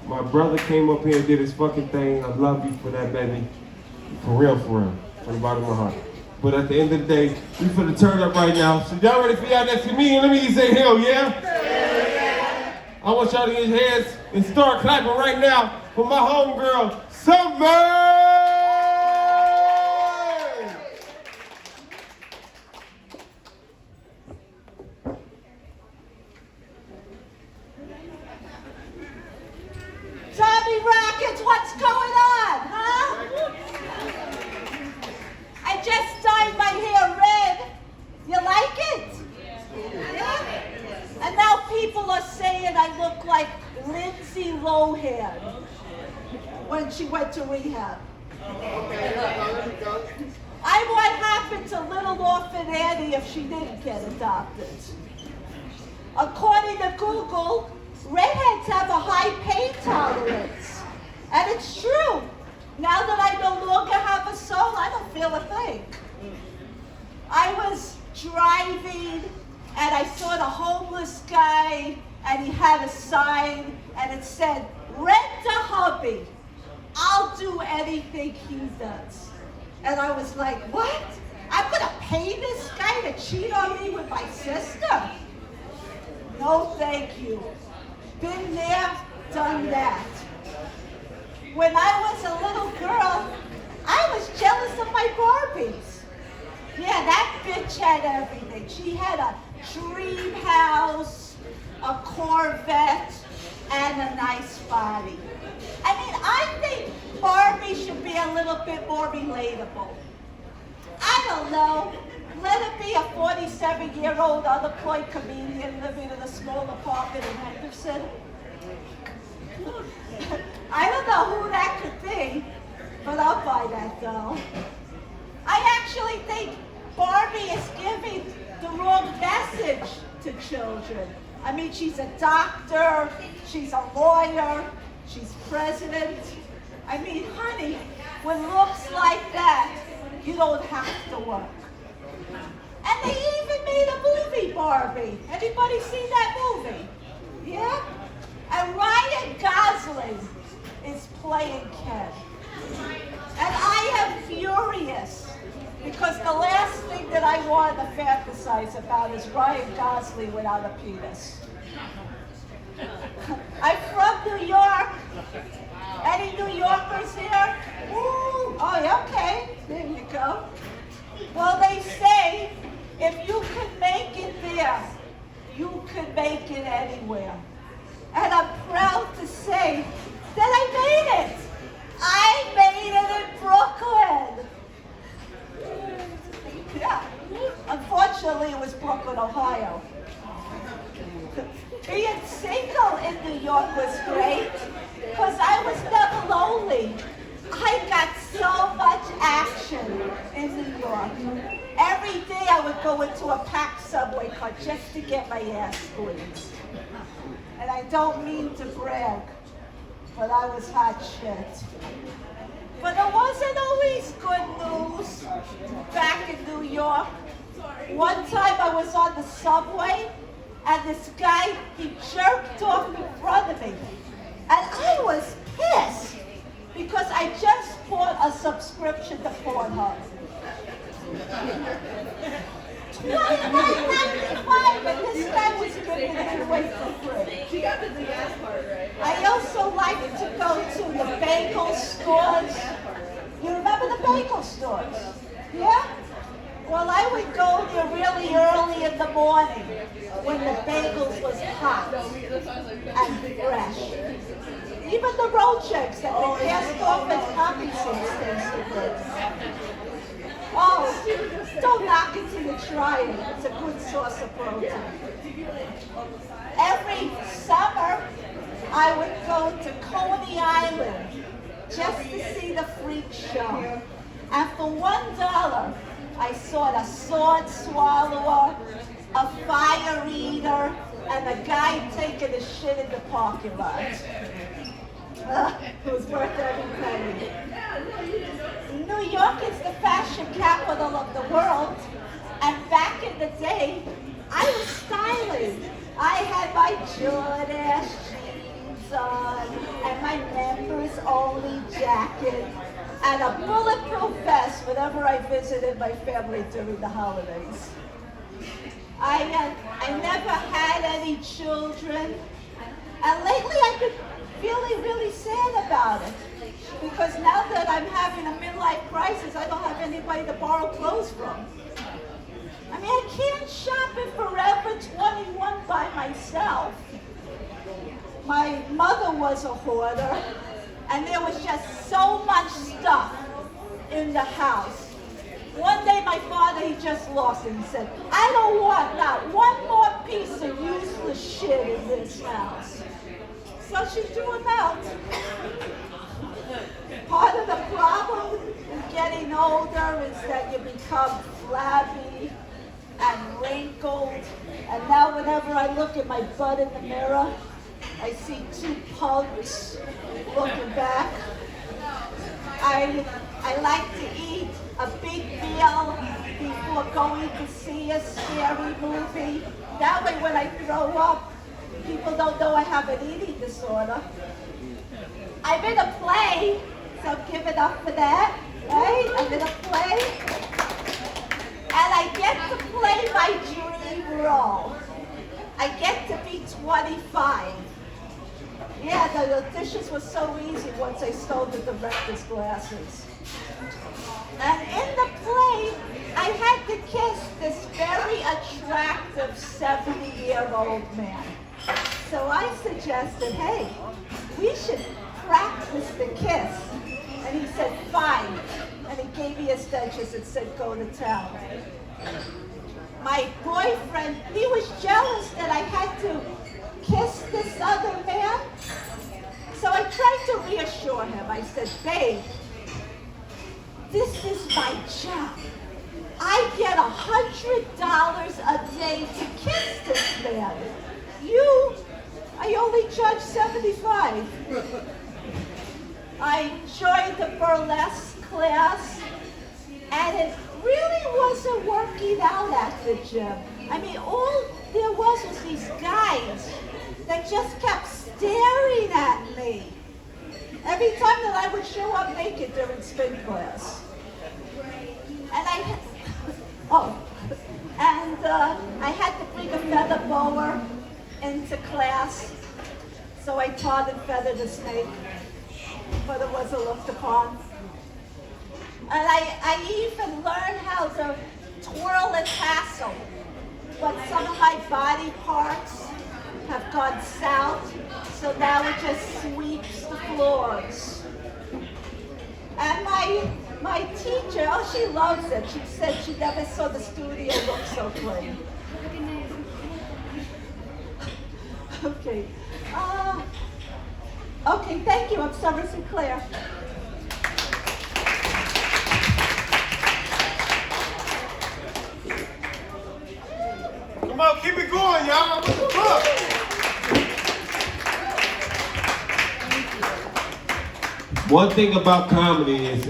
My brother came up here and did his fucking thing. I love you for that, baby. For real, from the bottom of my heart. But at the end of the day, we finna turn up right now. So y'all ready for y'all next to me? And let me just say hell yeah. I want y'all to get your hands and start clapping right now for my homegirl, Summer! Tommy Rockets, what's going on, huh? I just dyed my hair red. You like it? Yeah? And now people are saying I look like Lindsay Lohan when she went to rehab. I what happened to little orphan Annie if she didn't get adopted. According to Google, redheads have a high pain tolerance. And it's true. Now that I no longer have a soul, I don't feel a thing. I was driving and I saw the homeless guy and he had a sign and it said, "Rent a hubby. I'll do anything he does." And I was like, what? I'm gonna pay this guy to cheat on me with my sister? No, thank you. Been there, done that. When I was a little girl, I was jealous of my Barbies. Yeah, that bitch had everything. She had a dream house, a Corvette, and a nice body. I mean, I think Barbie should be a little bit more relatable. I don't know. Let it be a 47-year-old unemployed comedian living in a small apartment in Henderson. I don't know who that could be, but I'll buy that doll. I actually think Barbie is giving the wrong message to children. I mean, she's a doctor, she's a lawyer, she's president. I mean, honey, with looks like that, you don't have to work. And they even made a movie, Barbie. Anybody seen that movie? Yeah? And Ryan Gosling is playing Ken. And I am furious because the last thing that I want to fantasize about is Ryan Gosling without a penis. I'm from New York. Any New Yorkers here? Ooh. Oh, yeah, okay. There you go. Well, they say if you can make it there, you can make it anywhere. And I'm proud to say that I made it. I made it in Brooklyn. Yeah. Unfortunately, it was Brooklyn, Ohio. Being single in New York was great because I was never lonely. I got so much action in New York. Every day I would go into a packed subway car just to get my ass squeezed. And I don't mean to brag, but I was hot shit. But it wasn't always good news back in New York. One time I was on the subway and this guy, he jerked off in front of me. And I was pissed because I just bought a subscription to Pornhub. $29.95, and this guy was giving it away for free. She got the gas part right. I also like to go to the bagel stores. You remember the bagel stores? Yeah? Well, I would go there really early in the morning when the bagels was hot and fresh. Even the roll checks that they passed off as poppy seeds tasted good. Oh, don't knock it till you try it. It's a good source of protein. Every summer, I would go to Coney Island just to see the freak show. And for $1, I saw the sword swallower, a fire eater, and a guy taking a shit in the parking lot. It was worth every penny. New York is the fashion capital of the world, and back in the day, I was styling. I had my Jordan jeans on, my members only jacket and a bulletproof vest whenever I visited my family during the holidays. I never had any children, and lately I've been feeling really sad about it, because now that I'm having a midlife crisis, I don't have anybody to borrow clothes from. I mean, I can't shop at Forever 21 by myself. My mother was a hoarder, and there was just so much stuff in the house. One day my father, he just lost it and said, I don't want not one more piece of useless shit in this house. So she threw him out. Part of the problem in getting older is that you become flabby and wrinkled. And now whenever I look at my butt in the mirror, I see two punks looking back. I like to eat a big meal before going to see a scary movie. That way when I throw up, people don't know I have an eating disorder. I'm in a play, so give it up for that, right? I'm in a play, and I get to play my dream role. I get to be 25. Yeah, the auditions were so easy once I stole the director's glasses. And in the play, I had to kiss this very attractive 70-year-old man. So I suggested, hey, we should practice the kiss. And he said, fine. And he gave me his dentures and said, go to town. My boyfriend, he was jealous that I had to kiss this other man. So I tried to reassure him. I said, babe, this is my job. I get $100 a day to kiss this man. I only charge 75. I joined the burlesque class, and it really wasn't working out at the gym. I mean, all there was these guys that just kept staring at me every time that I would show up naked during spin class. And I had to bring a feather boa into class, so I taught and feathered a snake, but it wasn't looked upon. And I even learned how to twirl a tassel, but some of my body parts have gone south, so now it just sweeps the floors. And my teacher, oh, she loves it. She said she never saw the studio look so clean. Okay. Okay, thank you. I'm Summer Sinclair. Come on, keep it going, y'all. Come on. One thing about comedy is